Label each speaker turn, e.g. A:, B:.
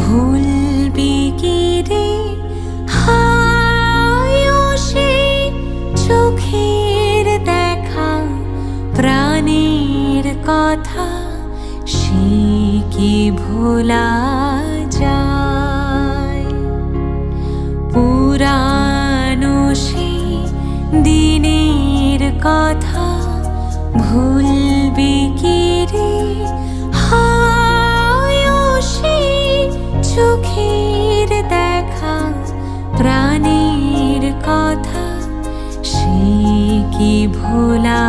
A: ভুলবি কি রে হায় সে চোখের দেখা, প্রাণের কথা সে কি ভোলা যায়? পুরানো সে দিনের কথা ভুলবি কি রে হায় সে চোখের দেখা, প্রাণের কথা সে কি ভোলা